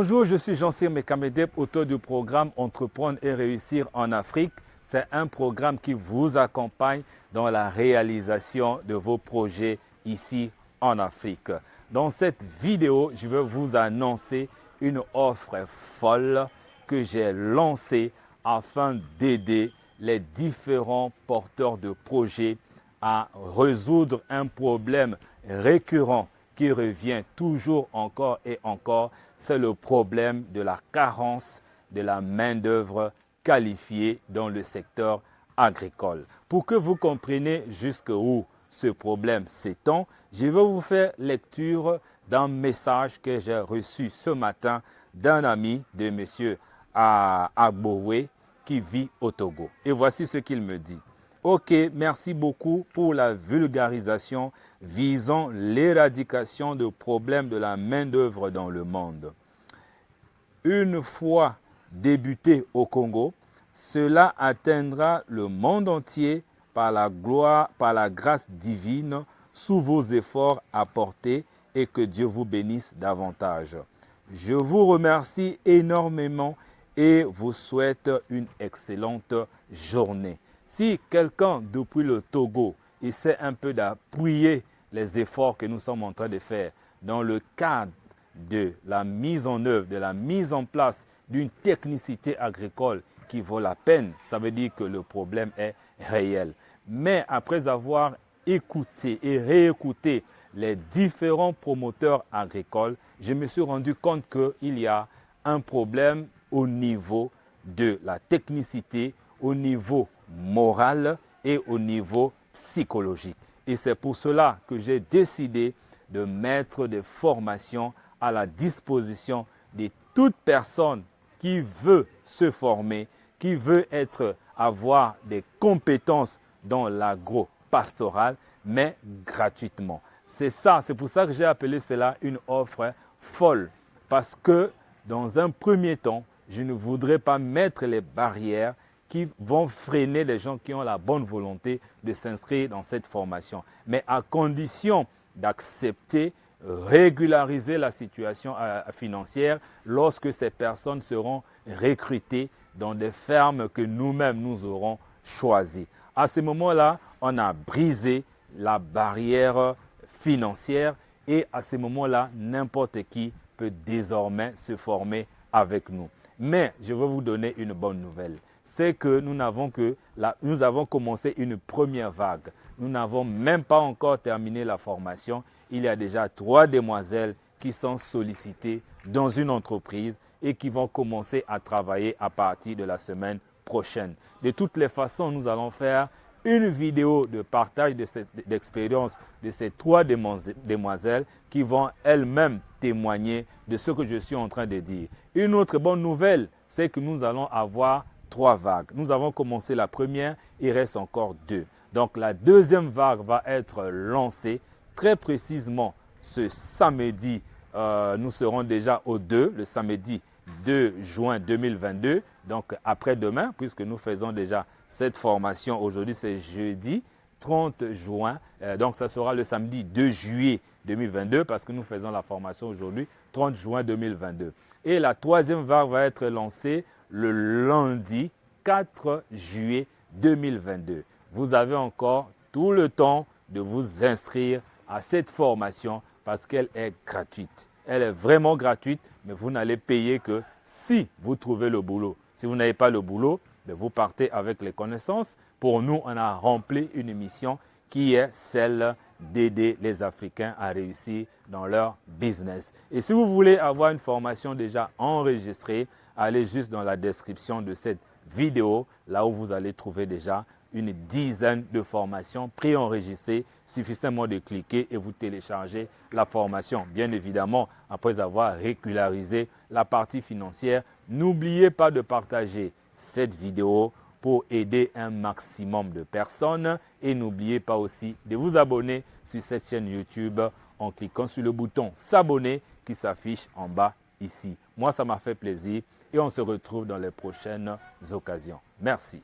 Bonjour, je suis Jean-Cyr Mekamedeb, auteur du programme Entreprendre et réussir en Afrique. C'est un programme qui vous accompagne dans la réalisation de vos projets ici en Afrique. Dans cette vidéo, je vais vous annoncer une offre folle que j'ai lancée afin d'aider les différents porteurs de projets à résoudre un problème récurrent qui revient toujours encore et encore, c'est le problème de la carence de la main-d'œuvre qualifiée dans le secteur agricole. Pour que vous compreniez jusqu'où ce problème s'étend, je vais vous faire lecture d'un message que j'ai reçu ce matin d'un ami de M. Agbowe qui vit au Togo. Et voici ce qu'il me dit. Ok, merci beaucoup pour la vulgarisation visant l'éradication de problèmes de la main-d'œuvre dans le monde. Une fois débuté au Congo, cela atteindra le monde entier par la gloire, par la grâce divine sous vos efforts apportés et que Dieu vous bénisse davantage. Je vous remercie énormément et vous souhaite une excellente journée. Si quelqu'un depuis le Togo essaie un peu d'appuyer les efforts que nous sommes en train de faire dans le cadre de la mise en œuvre, de la mise en place d'une technicité agricole qui vaut la peine, ça veut dire que le problème est réel. Mais après avoir écouté et réécouté les différents promoteurs agricoles, je me suis rendu compte qu'il y a un problème au niveau de la technicité, au niveau moral et au niveau psychologique. Et c'est pour cela que j'ai décidé de mettre des formations à la disposition de toute personne qui veut se former, qui veut avoir des compétences dans l'agro-pastoral, mais gratuitement. C'est pour ça que j'ai appelé cela une offre folle. Parce que dans un premier temps, je ne voudrais pas mettre les barrières qui vont freiner les gens qui ont la bonne volonté de s'inscrire dans cette formation. Mais à condition d'accepter, régulariser la situation financière lorsque ces personnes seront recrutées dans des fermes que nous-mêmes nous aurons choisies. À ce moment-là, on a brisé la barrière financière et à ce moment-là, n'importe qui peut désormais se former avec nous. Mais je vais vous donner une bonne nouvelle. C'est que nous avons commencé une première vague. Nous n'avons même pas encore terminé la formation. Il y a déjà 3 demoiselles qui sont sollicitées dans une entreprise et qui vont commencer à travailler à partir de la semaine prochaine. De toutes les façons, nous allons faire une vidéo de partage d'expérience de ces 3 demoiselles qui vont elles-mêmes témoigner de ce que je suis en train de dire. Une autre bonne nouvelle, c'est que nous allons avoir 3 vagues. Nous avons commencé la première, il reste encore 2. Donc la deuxième vague va être lancée très précisément ce samedi. Nous serons déjà au 2, le samedi 2 juin 2022, donc après-demain, puisque nous faisons déjà cette formation. Aujourd'hui, c'est jeudi 30 juin, donc ça sera le samedi 2 juillet 2022, parce que nous faisons la formation aujourd'hui, 30 juin 2022. Et la troisième vague va être lancée le lundi 4 juillet 2022. Vous avez encore tout le temps de vous inscrire à cette formation parce qu'elle est gratuite. Elle est vraiment gratuite, mais vous n'allez payer que si vous trouvez le boulot. Si vous n'avez pas le boulot, vous partez avec les connaissances. Pour nous, on a rempli une mission qui est celle d'aider les Africains à réussir dans leur business. Et si vous voulez avoir une formation déjà enregistrée, allez juste dans la description de cette vidéo, là où vous allez trouver déjà une dizaine de formations préenregistrées. Suffisamment de cliquer et vous téléchargez la formation. Bien évidemment, après avoir régularisé la partie financière, n'oubliez pas de partager cette vidéo pour aider un maximum de personnes. Et n'oubliez pas aussi de vous abonner sur cette chaîne YouTube en cliquant sur le bouton s'abonner qui s'affiche en bas ici. Moi, ça m'a fait plaisir et on se retrouve dans les prochaines occasions. Merci.